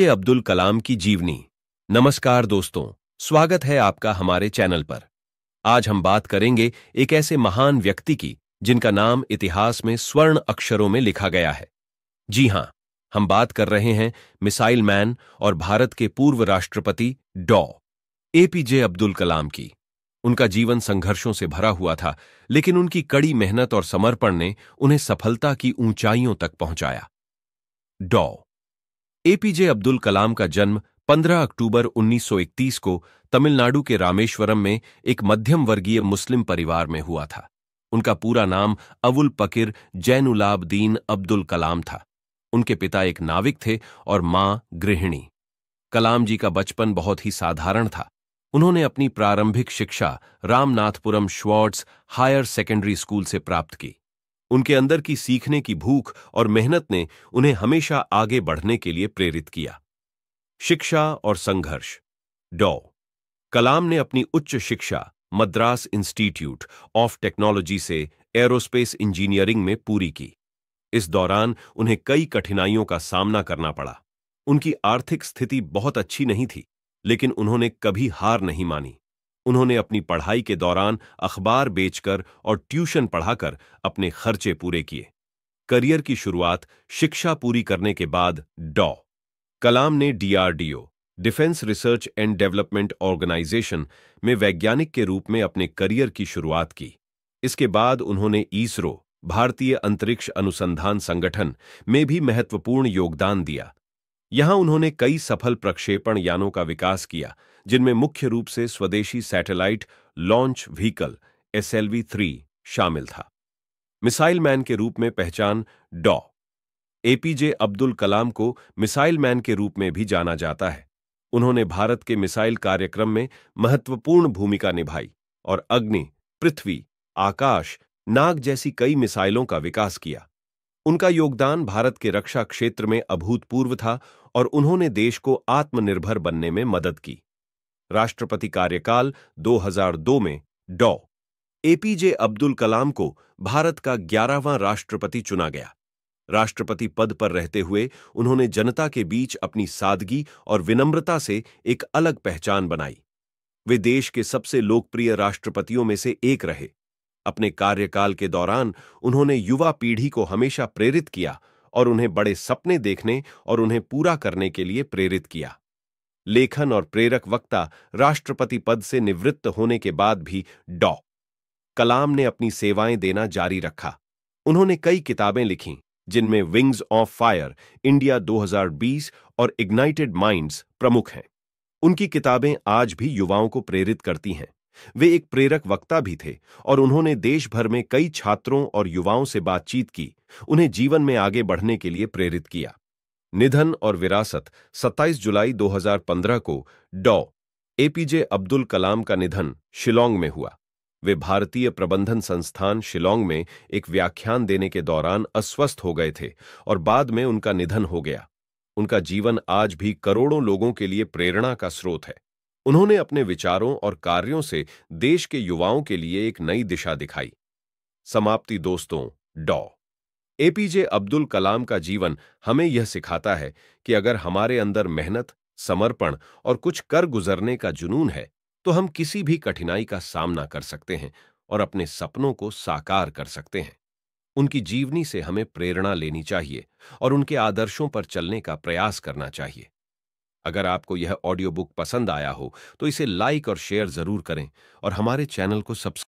अब्दुल कलाम की जीवनी। नमस्कार दोस्तों, स्वागत है आपका हमारे चैनल पर। आज हम बात करेंगे एक ऐसे महान व्यक्ति की जिनका नाम इतिहास में स्वर्ण अक्षरों में लिखा गया है। जी हां, हम बात कर रहे हैं मिसाइल मैन और भारत के पूर्व राष्ट्रपति डॉ. एपीजे अब्दुल कलाम की। उनका जीवन संघर्षों से भरा हुआ था, लेकिन उनकी कड़ी मेहनत और समर्पण ने उन्हें सफलता की ऊंचाइयों तक पहुंचाया। डॉ. एपीजे अब्दुल कलाम का जन्म 15 अक्टूबर 1931 को तमिलनाडु के रामेश्वरम में एक मध्यम वर्गीय मुस्लिम परिवार में हुआ था। उनका पूरा नाम अवुल पकिर जैनुलाब्दीन अब्दुल कलाम था। उनके पिता एक नाविक थे और मां गृहिणी। कलाम जी का बचपन बहुत ही साधारण था। उन्होंने अपनी प्रारंभिक शिक्षा Ramanathapuram Schwartz higher secondary school से प्राप्त की। उनके अंदर की सीखने की भूख और मेहनत ने उन्हें हमेशा आगे बढ़ने के लिए प्रेरित किया। शिक्षा और संघर्ष। डॉ. कलाम ने अपनी उच्च शिक्षा मद्रास इंस्टीट्यूट ऑफ टेक्नोलॉजी से एरोस्पेस इंजीनियरिंग में पूरी की। इस दौरान उन्हें कई कठिनाइयों का सामना करना पड़ा। उनकी आर्थिक स्थिति बहुत अच्छी नहीं थी, लेकिन उन्होंने कभी हार नहीं मानी। उन्होंने अपनी पढ़ाई के दौरान अखबार बेचकर और ट्यूशन पढ़ाकर अपने खर्चे पूरे किए। करियर की शुरुआत शिक्षा पूरी करने के बाद डॉ. कलाम ने DRDO defence research and development organisation में वैज्ञानिक के रूप में अपने करियर की शुरुआत की। इसके बाद उन्होंने इसरो भारतीय अंतरिक्ष अनुसंधान संगठन में भी महत्वपूर्ण योगदान दिया। यहां उन्होंने कई सफल प्रक्षेपण यानों का विकास किया, जिनमें मुख्य रूप से स्वदेशी सैटेलाइट लॉन्च व्हीकल SLV-3 शामिल था। मिसाइल मैन के रूप में पहचान। डॉ. एपीजे अब्दुल कलाम को मिसाइल मैन के रूप में भी जाना जाता है। उन्होंने भारत के मिसाइल कार्यक्रम में महत्वपूर्ण भूमिका निभाई और अग्नि, पृथ्वी, आकाश, नाग जैसी कई मिसाइलों का विकास किया। उनका योगदान भारत के रक्षा क्षेत्र में अभूतपूर्व था और उन्होंने देश को आत्मनिर्भर बनने में मदद की। राष्ट्रपति कार्यकाल 2002 में डॉ. एपीजे अब्दुल कलाम को भारत का 11वां राष्ट्रपति चुना गया। राष्ट्रपति पद पर रहते हुए उन्होंने जनता के बीच अपनी सादगी और विनम्रता से एक अलग पहचान बनाई। वे देश के सबसे लोकप्रिय राष्ट्रपतियों में से एक रहे। अपने कार्यकाल के दौरान उन्होंने युवा पीढ़ी को हमेशा प्रेरित किया और उन्हें बड़े सपने देखने और उन्हें पूरा करने के लिए प्रेरित किया। लेखन और प्रेरक वक्ता। राष्ट्रपति पद से निवृत्त होने के बाद भी डॉ. कलाम ने अपनी सेवाएं देना जारी रखा। उन्होंने कई किताबें लिखीं, जिनमें विंग्स ऑफ फायर इंडिया 2020 और इग्नाइटेड माइंड्स प्रमुख हैं। उनकी किताबें आज भी युवाओं को प्रेरित करती हैं। वे एक प्रेरक वक्ता भी थे और उन्होंने देश भर में कई छात्रों और युवाओं से बातचीत की, उन्हें जीवन में आगे बढ़ने के लिए प्रेरित किया। निधन और विरासत। 27 जुलाई 2015 को डॉ. एपीजे अब्दुल कलाम का निधन शिलांग में हुआ। वे भारतीय प्रबंधन संस्थान शिलांग में एक व्याख्यान देने के दौरान अस्वस्थ हो गए थे और बाद में उनका निधन हो गया। उनका जीवन आज भी करोड़ों लोगों के लिए प्रेरणा का स्रोत है। उन्होंने अपने विचारों और कार्यों से देश के युवाओं के लिए एक नई दिशा दिखाई। समाप्ति। दोस्तों, डॉ. एपीजे अब्दुल कलाम का जीवन हमें यह सिखाता है कि अगर हमारे अंदर मेहनत, समर्पण और कुछ कर गुजरने का जुनून है, तो हम किसी भी कठिनाई का सामना कर सकते हैं और अपने सपनों को साकार कर सकते हैं। उनकी जीवनी से हमें प्रेरणा लेनी चाहिए और उनके आदर्शों पर चलने का प्रयास करना चाहिए। अगर आपको यह ऑडियो बुक पसंद आया हो, तो इसे लाइक और शेयर जरूर करें और हमारे चैनल को सब्सक्राइब